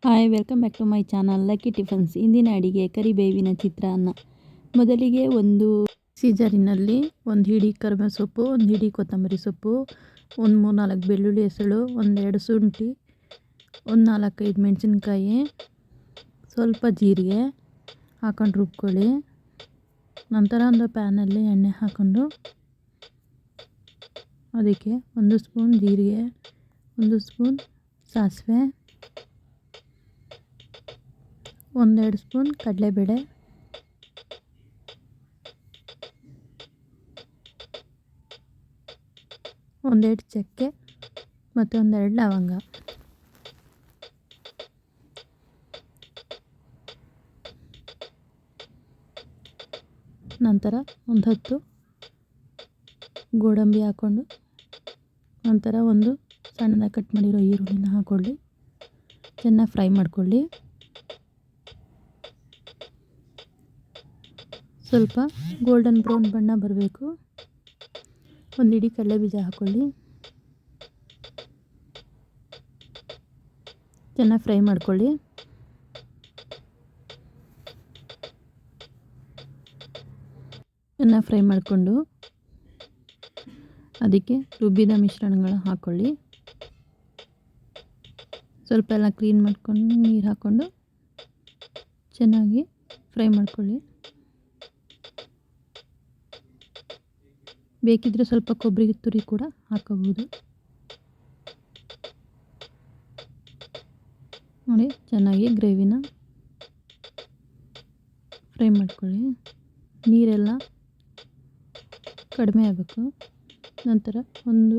Hi, welcome back to my channel lucky tiffins. ಇಂದಿನ ಅಡಿಗೆ ಕರಿಬೇವಿನ ಚಿತ್ರಾನ್ನ. ಮೊದಲಿಗೆ ಒಂದು ಸೀಜರಿನಲ್ಲಿ ಒಂದು ಹಿಡಿ ಕರಿಬೇವು ಸೊಪ್ಪು, ಒಂದು ಹಿಡಿ ಕೊತ್ತಂಬರಿ ಸೊಪ್ಪು, ಒಂದು 3-4 ಬೆಳ್ಳುಳ್ಳಿ ಹೆಸಳು, ಒಂದೆರಡು ಶುಂಠಿ, ಒಂದು 4-5 ಮೆಣಸಿನ್ಕಾಯಿ, ಸ್ವಲ್ಪ ಜೀರಿಗೆ ಹಾಕೊಂಡು ರುಬ್ಕೊಳ್ಳಿ. ನಂತರ ಒಂದು ಪ್ಯಾನಲ್ಲಿ ಎಣ್ಣೆ ಹಾಕ್ಕೊಂಡು ಅದಕ್ಕೆ 1 ಸ್ಪೂನ್ ಜೀರಿಗೆ, 1 ಸ್ಪೂನ್ ಸಾಸಿವೆ, 1-2 ಸ್ಪೂನ್ ಕಡಲೆಬೇಳೆ, ಒಂದೆರಡು ಚಕ್ಕೆ ಮತ್ತು ಒಂದೆರಡು ಲವಂಗ. ನಂತರ ಒಂದು 10 ಗೋಡಂಬಿ ಹಾಕ್ಕೊಂಡು, ನಂತರ ಒಂದು ಸಣ್ಣದಾಗಿ ಕಟ್ ಮಾಡಿರೋ ಈರುಳ್ಳಿನ ಹಾಕ್ಕೊಳ್ಳಿ. ಚೆನ್ನಾಗಿ ಫ್ರೈ ಮಾಡ್ಕೊಳ್ಳಿ. ಸ್ವಲ್ಪ ಗೋಲ್ಡನ್ ಬ್ರೌನ್ ಬಣ್ಣ ಬರಬೇಕು. ಒಂದು ಹಿಡಿ ಕಡಲೆ ಬೀಜ ಹಾಕ್ಕೊಳ್ಳಿ. ಚೆನ್ನಾಗಿ ಫ್ರೈ ಮಾಡ್ಕೊಳ್ಳಿ. ಚೆನ್ನಾಗಿ ಫ್ರೈ ಮಾಡಿಕೊಂಡು ಅದಕ್ಕೆ ರುಬ್ಬಿದ ಮಿಶ್ರಣಗಳ ಹಾಕ್ಕೊಳ್ಳಿ. ಸ್ವಲ್ಪ ಎಲ್ಲ ಕ್ಲೀನ್ ಮಾಡ್ಕೊಂಡು ನೀರು ಹಾಕ್ಕೊಂಡು ಚೆನ್ನಾಗಿ ಫ್ರೈ ಮಾಡ್ಕೊಳ್ಳಿ. ಬೇಕಿದ್ದರೆ ಸ್ವಲ್ಪ ಕೊಬ್ಬರಿ ತುರಿ ಕೂಡ ಹಾಕೋಬೋದು. ನೋಡಿ, ಚೆನ್ನಾಗಿ ಗ್ರೇವಿನ ಫ್ರೈ ಮಾಡ್ಕೊಳ್ಳಿ. ನೀರೆಲ್ಲ ಕಡಿಮೆ ಆಗಬೇಕು. ನಂತರ ಒಂದು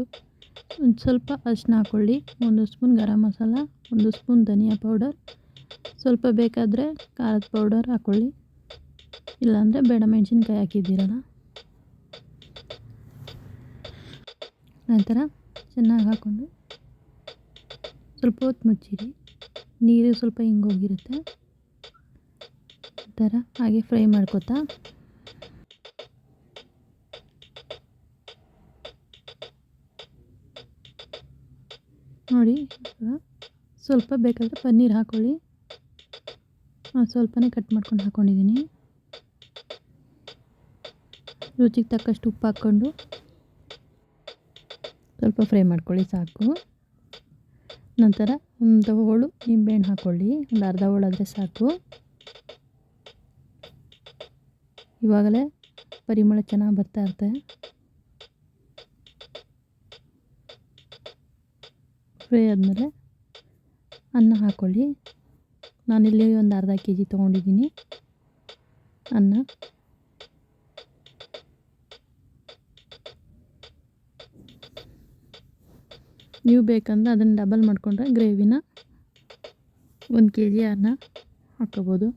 ಸ್ವಲ್ಪ ಅರಿಶಿನ ಹಾಕ್ಕೊಳ್ಳಿ, 1 ಸ್ಪೂನ್ ಗರಂ ಮಸಾಲ, 1 ಸ್ಪೂನ್ ಧನಿಯಾ ಪೌಡರ್, ಸ್ವಲ್ಪ ಬೇಕಾದರೆ ಖಾರದ ಪೌಡರ್ ಹಾಕ್ಕೊಳ್ಳಿ, ಇಲ್ಲಾಂದರೆ ಬೇಡ, ಮೆಣಸಿನ್ಕಾಯಿ ಹಾಕಿದ್ದೀರಲ್ಲ. ನಂತರ ಚೆನ್ನಾಗಿ ಹಾಕ್ಕೊಂಡು ಸ್ವಲ್ಪ ಹೊತ್ತು ಮುಚ್ಚಿಡಿ. ನೀರು ಸ್ವಲ್ಪ ಹಿಂಗೋಗಿರುತ್ತೆ. ನಂತರ ಹಾಗೆ ಫ್ರೈ ಮಾಡ್ಕೊತಾ ನೋಡಿ, ಸ್ವಲ್ಪ ಬೇಕಾದರೆ ಪನ್ನೀರ್ ಹಾಕ್ಕೊಳ್ಳಿ. ಸ್ವಲ್ಪನೇ ಕಟ್ ಮಾಡ್ಕೊಂಡು ಹಾಕ್ಕೊಂಡಿದ್ದೀನಿ. ರುಚಿಗೆ ತಕ್ಕಷ್ಟು ಉಪ್ಪು ಹಾಕ್ಕೊಂಡು ಸ್ವಲ್ಪ ಫ್ರೈ ಮಾಡ್ಕೊಳ್ಳಿ, ಸಾಕು. ನಂತರ ಒಂದು ಹೋಳು ನಿಂಬೆಹಣ್ಣು ಹಾಕ್ಕೊಳ್ಳಿ, ಒಂದು ಅರ್ಧ ಹೋಳಾದರೆ ಸಾಕು. ಇವಾಗಲೇ ಪರಿಮಳ ಚೆನ್ನಾಗಿ ಬರ್ತಾ ಇರುತ್ತೆ. ಫ್ರೈ ಆದಮೇಲೆ ಅನ್ನ ಹಾಕ್ಕೊಳ್ಳಿ. ನಾನಿಲ್ಲಿ ಒಂದು ಅರ್ಧ kg ತೊಗೊಂಡಿದ್ದೀನಿ ಅನ್ನ. ನೀವು ಬೇಕಂದ್ರೆ ಅದನ್ನು ಡಬಲ್ ಮಾಡಿಕೊಂಡ್ರೆ ಗ್ರೇವಿನ 1 kg ಅನ್ನ ಹಾಕ್ಕೋಬೋದು.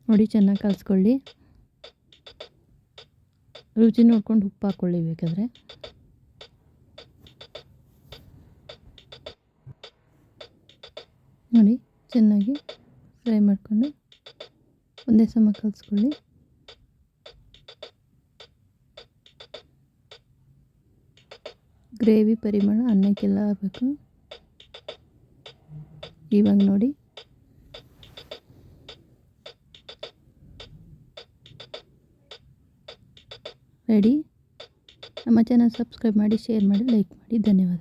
ನೋಡಿ, ಚೆನ್ನಾಗಿ ಕಲಿಸ್ಕೊಳ್ಳಿ. ರುಚಿ ನೋಡ್ಕೊಂಡು ಉಪ್ಪು ಹಾಕ್ಕೊಳ್ಳಿ ಬೇಕಾದರೆ. ನೋಡಿ, ಚೆನ್ನಾಗಿ ಫ್ರೈ ಮಾಡಿಕೊಂಡು ಒಂದೇ ಸಮ ಕಲಿಸ್ಕೊಳ್ಳಿ. ಗ್ರೇವಿ ಪರಿಮಳ ಅನ್ನಕ್ಕೆಲ್ಲ ಆಗಬೇಕು. ಇವಾಗ ನೋಡಿ, ರೆಡಿ. ನಮ್ಮ ಚಾನಲ್ ಸಬ್ಸ್ಕ್ರೈಬ್ ಮಾಡಿ, ಶೇರ್ ಮಾಡಿ, ಲೈಕ್ ಮಾಡಿ. ಧನ್ಯವಾದ.